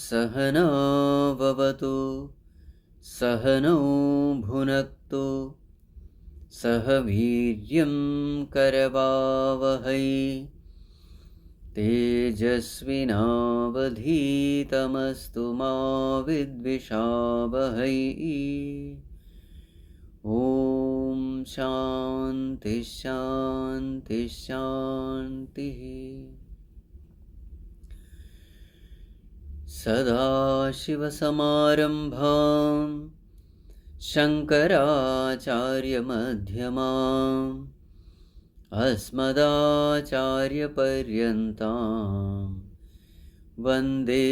सहना भवतु सहनौ भुनक्तु सह वीर्यं करवावहै तेजस्विनावधीतमस्तु मा विद्विषावहै। ॐ शान्ति शान्ति शान्तिः। सदाशिवसमारम्भां शङ्कराचार्यमध्यमाम् अस्मदाचार्यपर्यन्तां वन्दे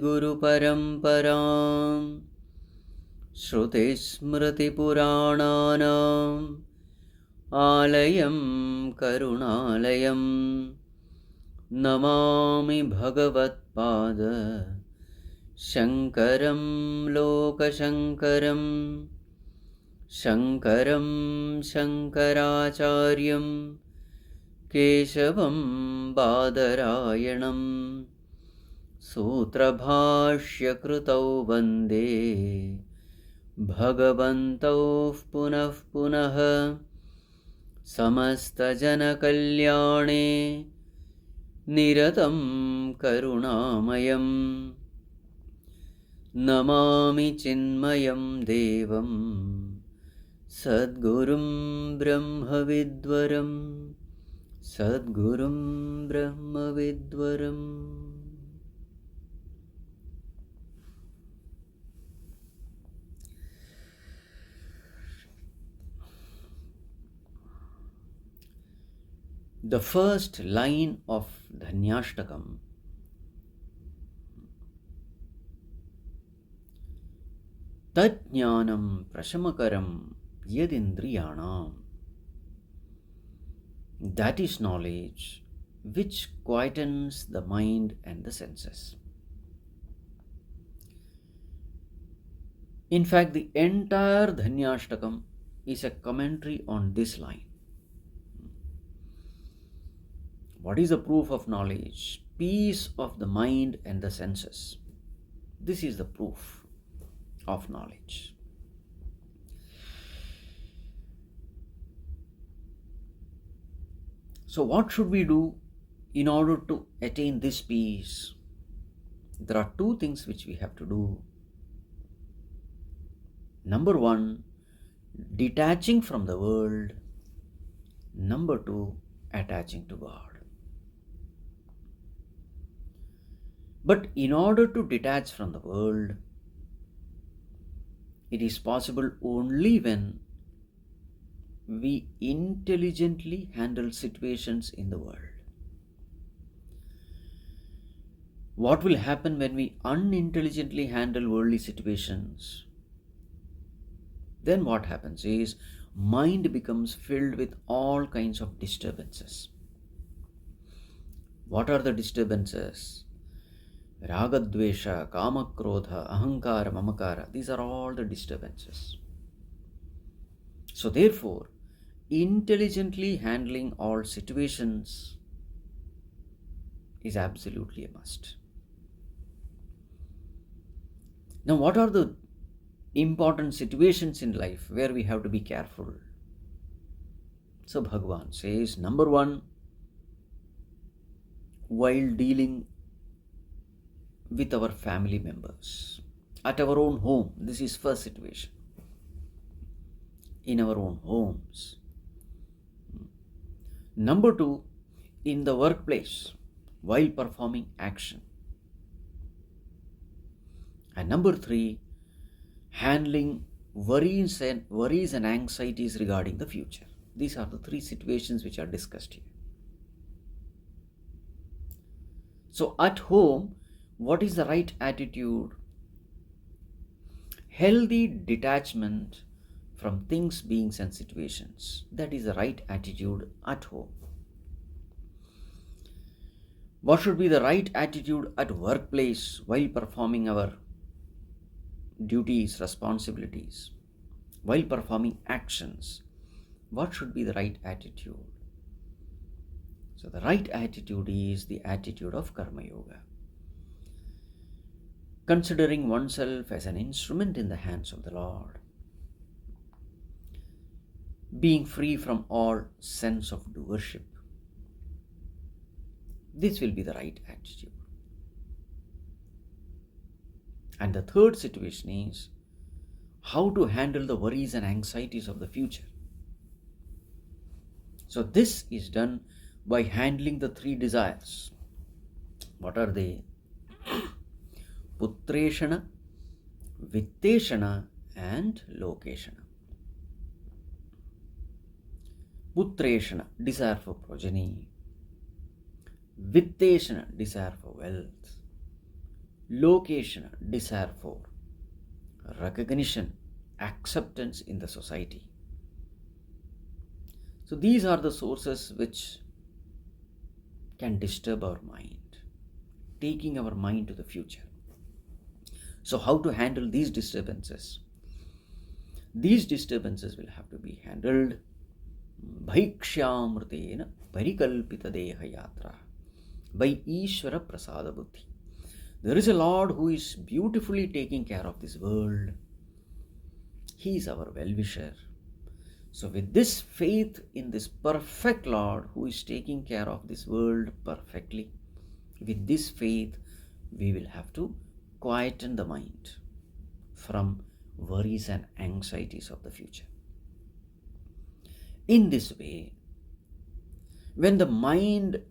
गुरुपरम्पराम्। श्रुतिस्मृतिपुराणानाम् आलयं करुणालयं नमामि भगवत्पाद शङ्करं लोकशङ्करं। शङ्करं शङ्कराचार्यं केशवं बादरायणं सूत्रभाष्यकृतौ वन्दे भगवन्तौ पुनः पुनः। समस्तजनकल्याणे निरतं करुणामयं नमामि चिन्मयं देवं सद्गुरुं ब्रह्मविद्वरं सद्गुरुं ब्रह्मविद्वरम्। The first line of Dhanyashtakam Tajnanam prashamakaram yadindriyanam. That is knowledge which quietens the mind and the senses. In fact, the entire Dhanyashtakam is a commentary on this line. What is the proof of knowledge? Peace of the mind and the senses. This is the proof of knowledge. So what should we do in order to attain this peace? There are two things which we have to do. Number one, detaching from the world. Number two, attaching to God. But in order to detach from the world, it is possible only when we intelligently handle situations in the world. What will happen when we unintelligently handle worldly situations? Then what happens is, mind becomes filled with all kinds of disturbances. What are the disturbances? Ragadvesha, Kamakrodha, Ahankara, Mamakara. These are all the disturbances. So therefore, intelligently handling all situations is absolutely a must. Now, what are the important situations in life where we have to be careful? So Bhagavan says, number one, while dealing with our family members, at our own home, this is first situation. in our own homes. Number 2, in the workplace while performing action. And number 3, handling worries and anxieties regarding the future. These are the 3 situations which are discussed here. So at home, what is the right attitude? Healthy detachment from things, beings and situations. That is the right attitude at home. What should be the right attitude at workplace while performing our duties, responsibilities, while performing actions? What should be the right attitude? So the right attitude is the attitude of Karma Yoga. Considering oneself as an instrument in the hands of the Lord. Being free from all sense of doership. This will be the right attitude. And the third situation is how to handle the worries and anxieties of the future. So this is done by handling the 3 desires. What are they? Putreshana, Vitteshana and Lokeshana. Putreshana, desire for progeny. Vitteshana, desire for wealth. Lokeshana, desire for recognition, acceptance in the society. So these are the sources which can disturb our mind, taking our mind to the future. So how to handle these disturbances? These disturbances will have to be handled bhaikshyamrtena parikalpita deha yatra, by Ishvara prasada buddhi. There is a Lord who is beautifully taking care of this world. He is our well-wisher. So with this faith in this perfect Lord who is taking care of this world perfectly, with this faith we will have to quieten the mind from worries and anxieties of the future. In this way, when the mind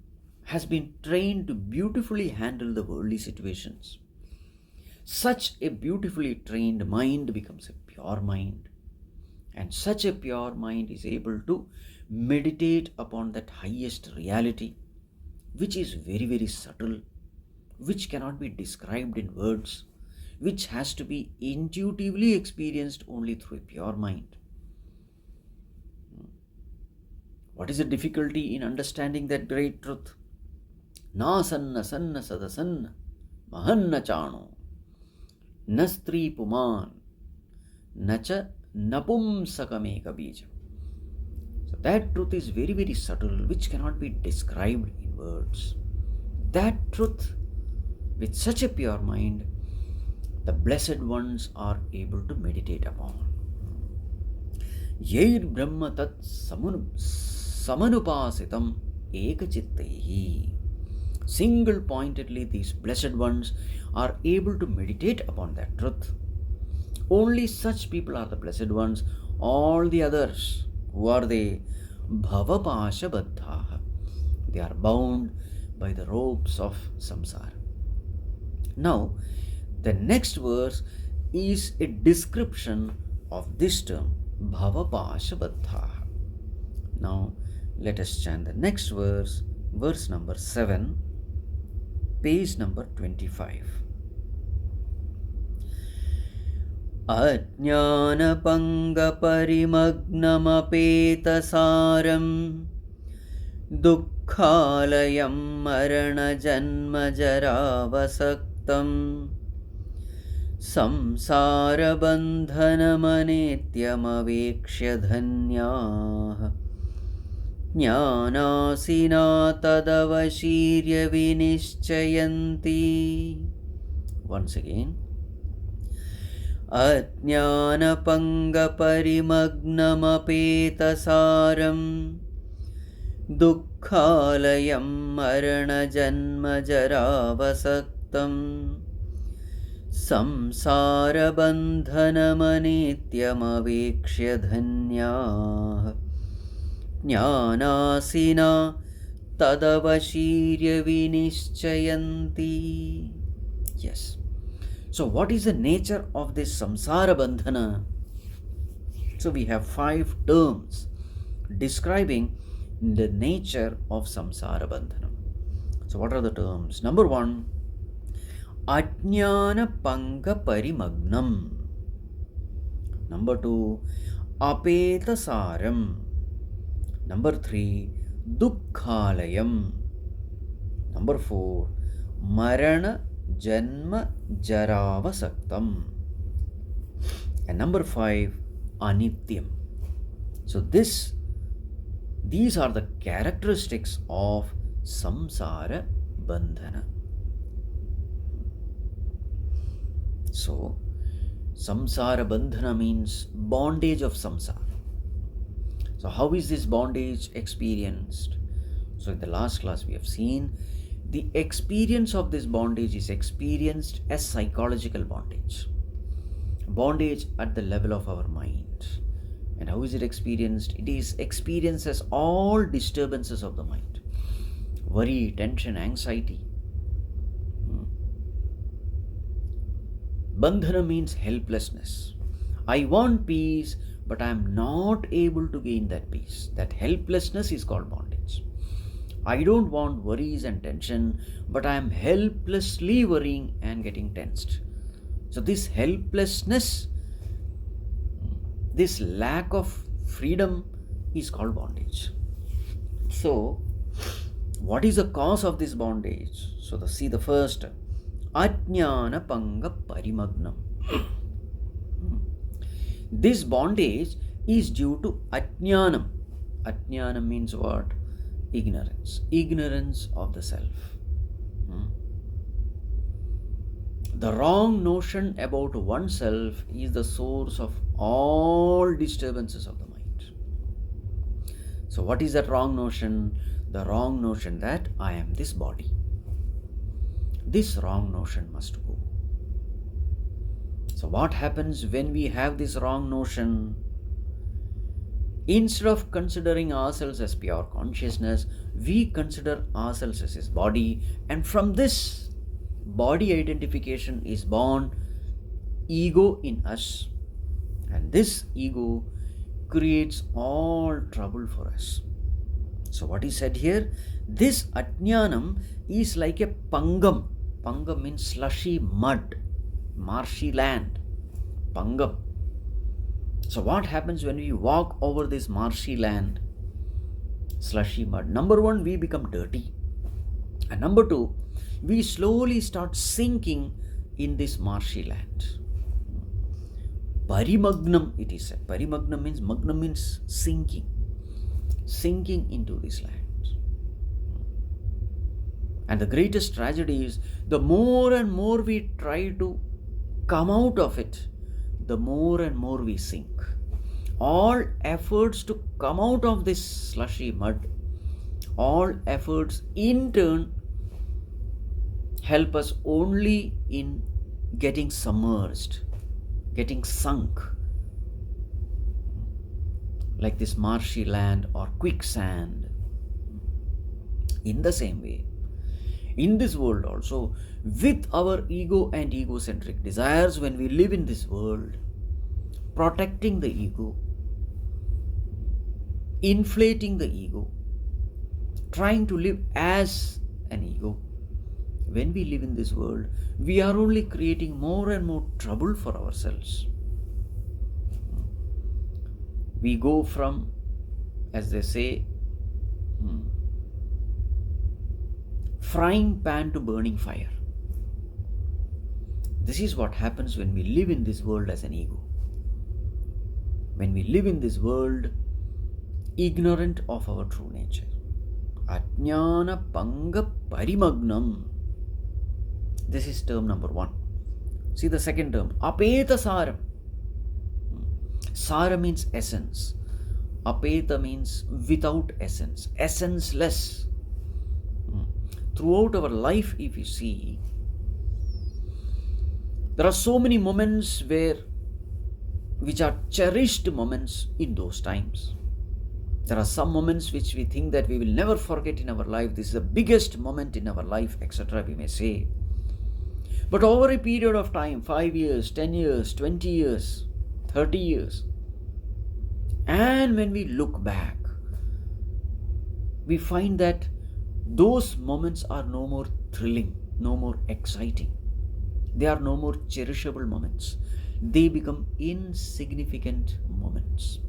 has been trained to beautifully handle the worldly situations, such a beautifully trained mind becomes a pure mind, and such a pure mind is able to meditate upon that highest reality, which is very, very subtle, which cannot be described in words, which has to be intuitively experienced only through a pure mind. What is the difficulty in understanding that great truth? Na sanna sanna sadasanna mahanna chano nastri puman nacha napumsakameka bijam. So that truth is very, very subtle, which cannot be described in words. That truth, with such a pure mind, the blessed ones are able to meditate upon. Yair brahma tat samanupasitam ekachittehi. Single-pointedly, these blessed ones are able to meditate upon that truth. Only such people are the blessed ones. All the others, who are they? Bhavapasha baddhaha. They are bound by the ropes of samsara. Now, the next verse is a description of this term, Bhavapasha baddhaha. Now, let us chant the next verse, verse number 7, page number 25. Ajnanapangaparimagnamapetasaaram dukkhalayam maranajanmajaravasaktam samsarabandhanamanethyamavekshya dhanyah jnanasina tadavashirya vinishchayanti. Once again. Ajnanapangaparimagnamapetasaaram dukkhalayam maranajanmajaravasaktam संसारबन्धनमनित्यमवेक्ष्य धन्याः ज्ञानासिना तदवशीर्य विनिश्चयन्ति. Yes. So what is the nature of this samsara bandhana? So we have 5 terms describing the nature of samsara bandhana. So what are the terms? Number 1, ajnana panga parimagnam. Number 2, apeta saram. Number 3, dukkhalayam. Number 4, marana janma jaravasaktam. And number 5, anityam. So these are the characteristics of samsara bandhana. So samsara bandhana means bondage of samsara. So how is this bondage experienced? So in the last class we have seen the experience of this bondage is experienced as psychological bondage. Bondage at the level of our mind. And how is it experienced? It is experienced as all disturbances of the mind. Worry, tension, anxiety. Bandhana means helplessness. I want peace, but I am not able to gain that peace. That helplessness is called bondage. I don't want worries and tension, but I am helplessly worrying and getting tensed. So this helplessness, this lack of freedom is called bondage. So what is the cause of this bondage? So see the first, ajnana panga parimagnam. This bondage is due to ajnanam. Ajnanam means what? Ignorance. Ignorance of the self. The wrong notion about oneself is the source of all disturbances of the mind. So what is that wrong notion? The wrong notion that I am this body. This wrong notion must go. So what happens when we have this wrong notion? Instead of considering ourselves as pure consciousness, we consider ourselves as this body, and from this body identification is born ego in us, and this ego creates all trouble for us. So what is said here? This ajnanam is like a pangam. Pangam means slushy mud, marshy land. Pangam. So what happens when we walk over this marshy land, slushy mud? Number 1, we become dirty. And number 2, we slowly start sinking in this marshy land. Parimagnam, it is said. Parimagnam means, magnam means sinking. Sinking into this land. And the greatest tragedy is, the more and more we try to come out of it, the more and more we sink. All efforts to come out of this slushy mud, all efforts in turn help us only in getting submerged, getting sunk, like this marshy land or quicksand. In the same way, in this world also, with our ego and egocentric desires, when we live in this world, protecting the ego, inflating the ego, trying to live as an ego, when we live in this world, we are only creating more and more trouble for ourselves. We go from, as they say, frying pan to burning fire. This is what happens when we live in this world as an ego. When we live in this world ignorant of our true nature. Ajnana panga parimagnam. This is term number 1. See the second term, apeta saram. Sara means essence. Apeta means without essence, essenceless. Throughout our life, if you see, There are so many moments which are cherished moments in those times. There are some moments which we think that we will never forget in our life. This is the biggest moment in our life, etc. we may say. But over a period of time, 5 years, 10 years, 20 years, 30 years, and when we look back, we find that those moments are no more thrilling, no more exciting. They are no more cherishable moments. They become insignificant moments.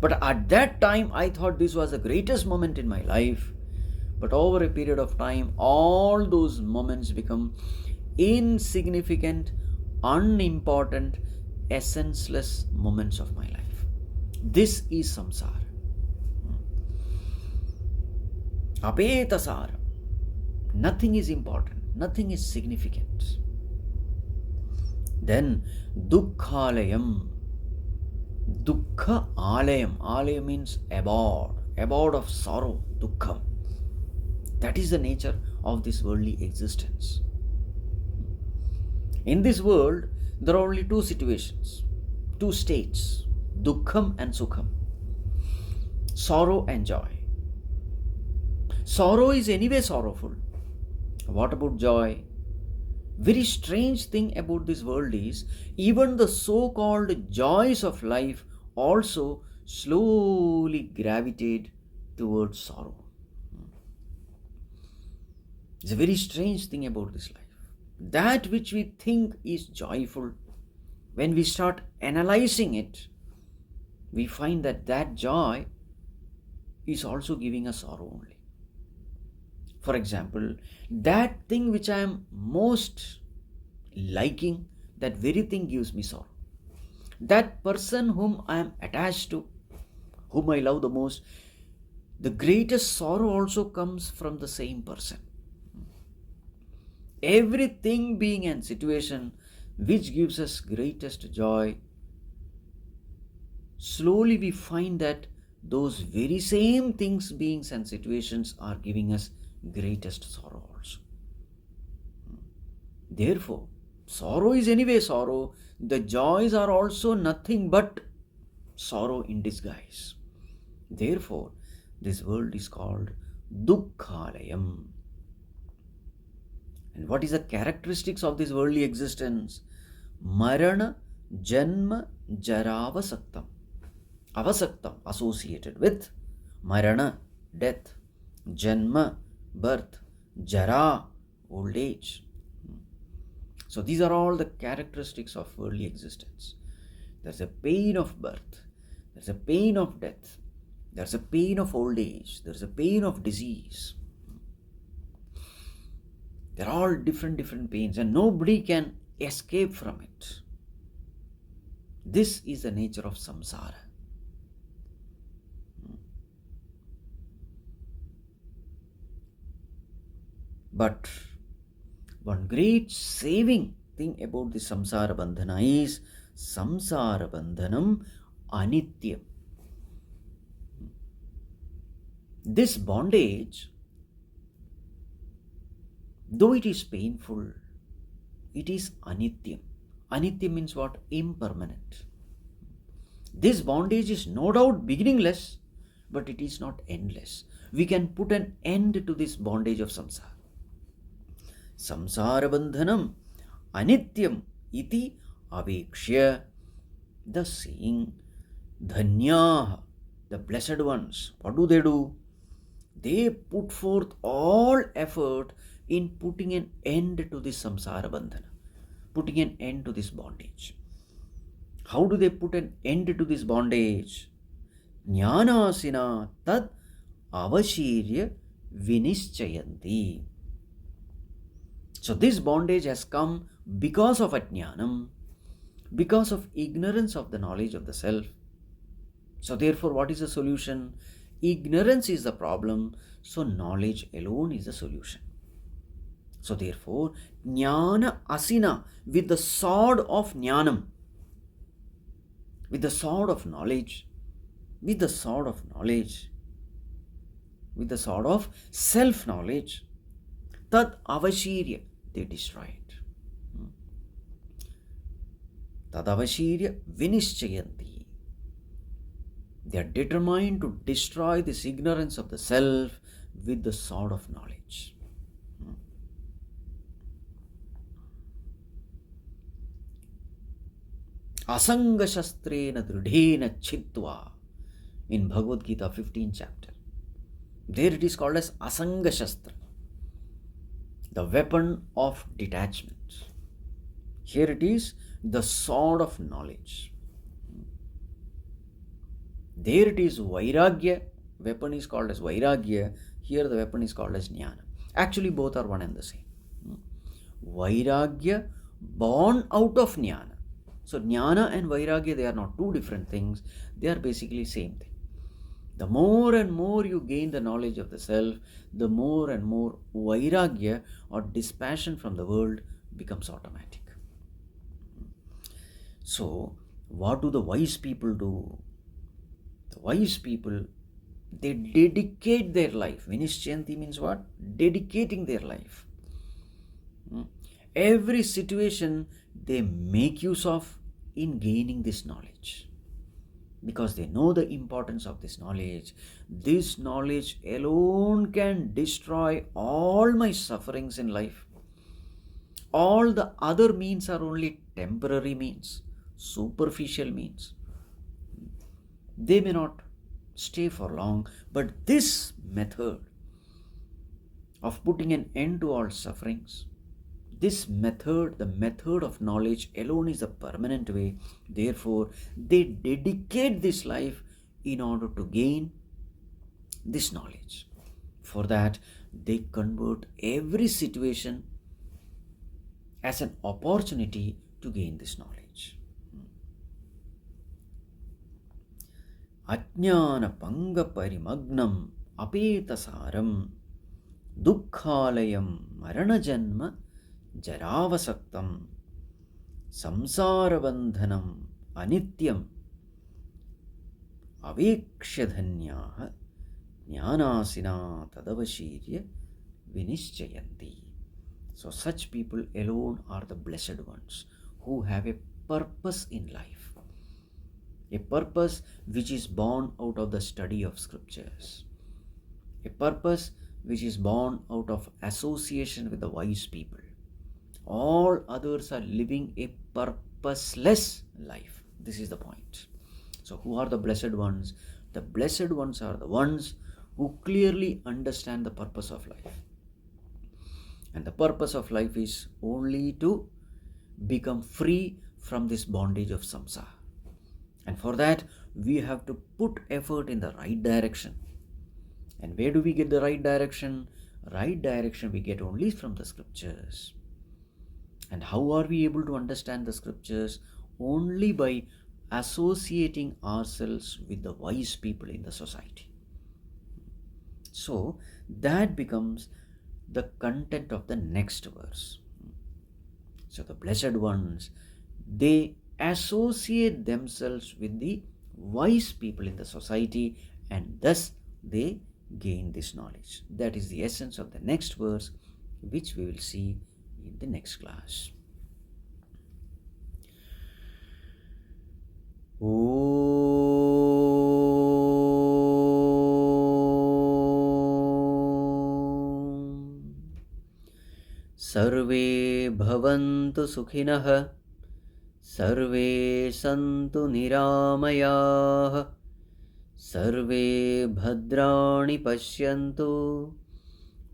But at that time, I thought this was the greatest moment in my life. But over a period of time, all those moments become insignificant, unimportant, essenceless moments of my life. This is samsara. Apetasara. Nothing is important. Nothing is significant. Then dukkhalayam. Dukkha alayam. Alayam means abode. Abode of sorrow. Dukkham. That is the nature of this worldly existence. In this world, there are only two situations, two states, dukkham and sukham, sorrow and joy. Sorrow is anyway sorrowful. What about joy? Very strange thing about this world is, even the so-called joys of life also slowly gravitate towards sorrow. It's a very strange thing about this life. That which we think is joyful, when we start analyzing it, we find that that joy is also giving us sorrow only. For example, that thing which I am most liking, that very thing gives me sorrow. That person whom I am attached to, whom I love the most, the greatest sorrow also comes from the same person. Everything being a situation which gives us greatest joy, slowly we find that those very same things, beings and situations are giving us greatest sorrow also. Therefore, sorrow is anyway sorrow. The joys are also nothing but sorrow in disguise. Therefore, this world is called dukkhalayam. And what is the characteristics of this worldly existence? Marana, Janma, Jaravasaktam. Avasaktam, associated with Marana, death, Janma, birth, Jara, old age. So these are all the characteristics of worldly existence. There's a pain of birth, there's a pain of death, there's a pain of old age, there's a pain of disease. They're all different pains, and nobody can escape from it. This is the nature of samsara. But one great saving thing about the samsara bandhana is samsara bandhanam anityam. This bondage, though it is painful, it is anityam. Anityam means what? Impermanent. This bondage is no doubt beginningless, but it is not endless. We can put an end to this bondage of samsara. Samsara bandhanam anityam iti avekshya. The saying, Dhanyaha, the blessed ones, what do? They put forth all effort in putting an end to this samsara bandhana, putting an end to this bondage. How do they put an end to this bondage? Jnanasina tad avashirya vinishchayanti. So this bondage has come because of ajnanam, because of ignorance of the knowledge of the self. So therefore, what is the solution? Ignorance is the problem, so knowledge alone is the solution. So therefore, jnana asina, with the sword of jnanam, with the sword of knowledge, with the sword of knowledge, with the sword of self-knowledge, tad avashirya, they destroy it. tadavashirya vinishchayanti. They are determined to destroy this ignorance of the self with the sword of knowledge. Asanga shastrena dridhena chitva in Bhagavad Gita 15th chapter. There it is called as Asanga Shastra, the weapon of detachment. Here it is the sword of knowledge. There it is Vairagya, weapon is called as Vairagya, here the weapon is called as Jnana. Actually both are one and the same. Vairagya born out of Jnana. So Jnana and Vairagya, they are not two different things, they are basically same thing. The more and more you gain the knowledge of the self, the more and more Vairagya or dispassion from the world becomes automatic. So what do the wise people do? The wise people, they dedicate their life. Vinishchayanti means what? Dedicating their life. Every situation they make use of in gaining this knowledge. Because they know the importance of this knowledge. This knowledge alone can destroy all my sufferings in life. All the other means are only temporary means, superficial means. They may not stay for long, but this method of putting an end to all sufferings, this method, the method of knowledge alone is a permanent way. Therefore, they dedicate this life in order to gain this knowledge. For that, they convert every situation as an opportunity to gain this knowledge. Ajnana panga parimagnam apetasaram dukkhalayam marana janma jaravasaktam samsarabandhanam anityam avekshadhanyaha jnanasina tadavashirya vinishchayanti. So such people alone are the blessed ones who have a purpose in life, a purpose which is born out of the study of scriptures, a purpose which is born out of association with the wise people. All others are living a purposeless life. This is the point. So who are the blessed ones? The blessed ones are the ones who clearly understand the purpose of life. And the purpose of life is only to become free from this bondage of samsara. And for that, we have to put effort in the right direction. And where do we get the right direction? Right direction we get only from the scriptures. And how are we able to understand the scriptures? Only by associating ourselves with the wise people in the society. So that becomes the content of the next verse. So the blessed ones, they associate themselves with the wise people in the society, and thus they gain this knowledge. That is the essence of the next verse, which we will see in the next class. Sarve bhavantu sukhinah, sarve santu niramayah, sarve bhadrani pashyantu,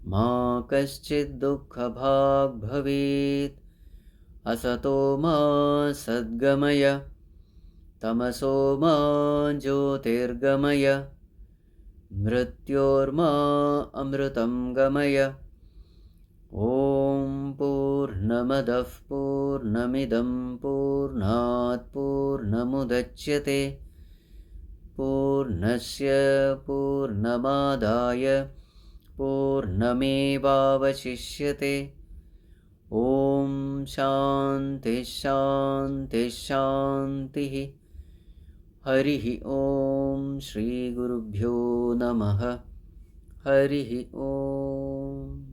ma kaschid dukkha bhag bhavet, asato ma sadgamaya, tamaso ma jyotirgamaya, mrityorma amritam gamaya. Om Purnamadav Purnamidam Purnat Purnamudachyate Purnasya Purnamadaya Purnamevavashishyate. Om Shanti Shanti Shanti. Harihi Om Shri Gurubhyo Namaha. Harihi Om.